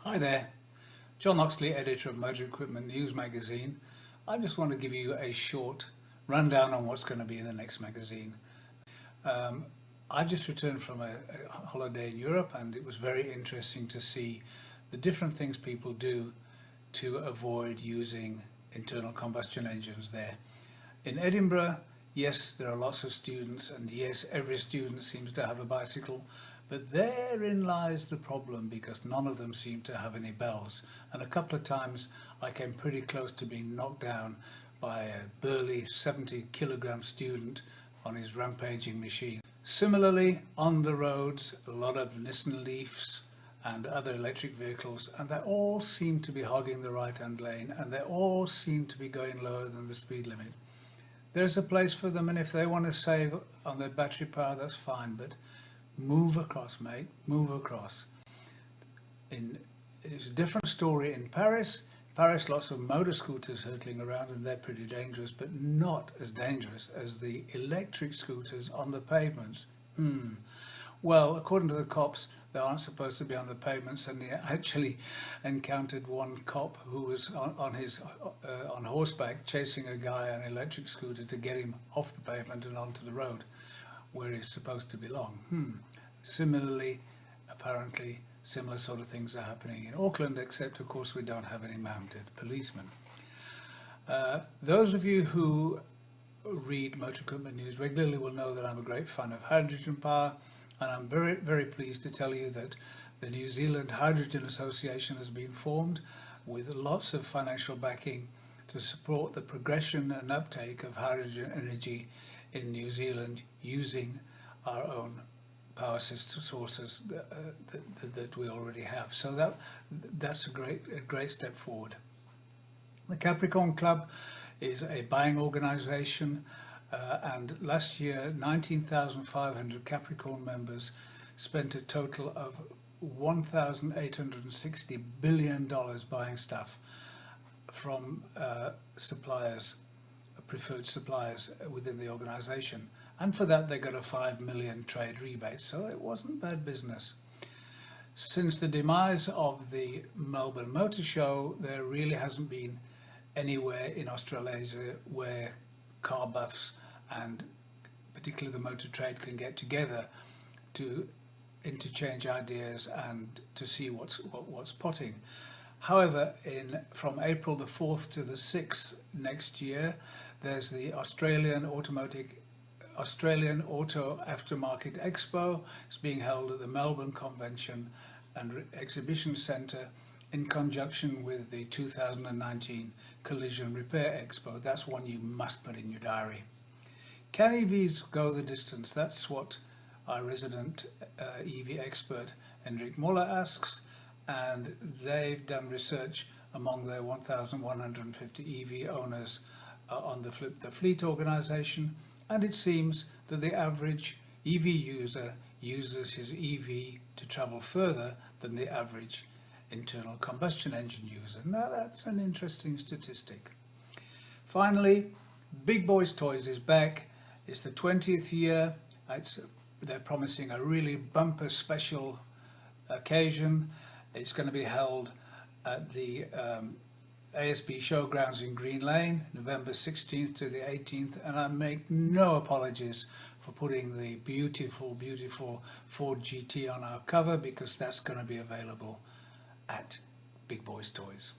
Hi there, John Oxley, editor of Motor Equipment News magazine. I just want to give you a short rundown on what's going to be in the next magazine. I've just returned from a holiday in Europe, and it was very interesting to see the different things people do to avoid using internal combustion engines there. In Edinburgh, yes, there are lots of students, and yes, every student seems to have a bicycle, but therein lies the problem, because none of them seem to have any bells. And a couple of times I came pretty close to being knocked down by a burly 70-kilogram student on his rampaging machine. Similarly, on the roads, a lot of Nissan Leafs and other electric vehicles, and they all seem to be hogging the right-hand lane, and they all seem to be going lower than the speed limit. There's a place for them, and if they want to save on their battery power, that's fine, but move across, mate, move across. It's a different story in Paris. Paris, lots of motor scooters hurtling around, and they're pretty dangerous, but not as dangerous as the electric scooters on the pavements. Well, according to the cops, they aren't supposed to be on the pavements, and they actually encountered one cop who was on horseback chasing a guy on an electric scooter to get him off the pavement and onto the road where he's supposed to belong. Similarly, apparently, similar sort of things are happening in Auckland, except of course we don't have any mounted policemen. Those of you who read Motor Equipment News regularly will know that I'm a great fan of hydrogen power, and I'm very, very pleased to tell you that the New Zealand Hydrogen Association has been formed with lots of financial backing to support the progression and uptake of hydrogen energy in New Zealand using our own power system sources that we already have. So that's a great step forward. The Capricorn Club is a buying organisation, and last year 19,500 Capricorn members spent a total of $1,860 billion buying stuff from suppliers, preferred suppliers within the organisation, and for that they got a 5 million trade rebate, so it wasn't bad business. Since the demise of the Melbourne Motor Show, there really hasn't been anywhere in Australasia where car buffs and particularly the motor trade can get together to interchange ideas and to see what's potting. However, from April the 4th to the 6th next year, there's the Australian Auto Aftermarket Expo. It's being held at the Melbourne Convention and Exhibition Centre in conjunction with the 2019 Collision Repair Expo. That's one you must put in your diary. Can EVs go the distance? That's what our resident EV expert Hendrik Moller asks, and they've done research among their 1,150 EV owners on the Flip the Fleet organisation, and it seems that the average EV user uses his EV to travel further than the average internal combustion engine user. Now that's an interesting statistic. Finally, Big Boys Toys is back. It's the 20th year. They're promising a really bumper special occasion. It's going to be held at the ASB Showgrounds in Green Lane, November 16th to the 18th, and I make no apologies for putting the beautiful Ford GT on our cover, because that's going to be available at Big Boys Toys.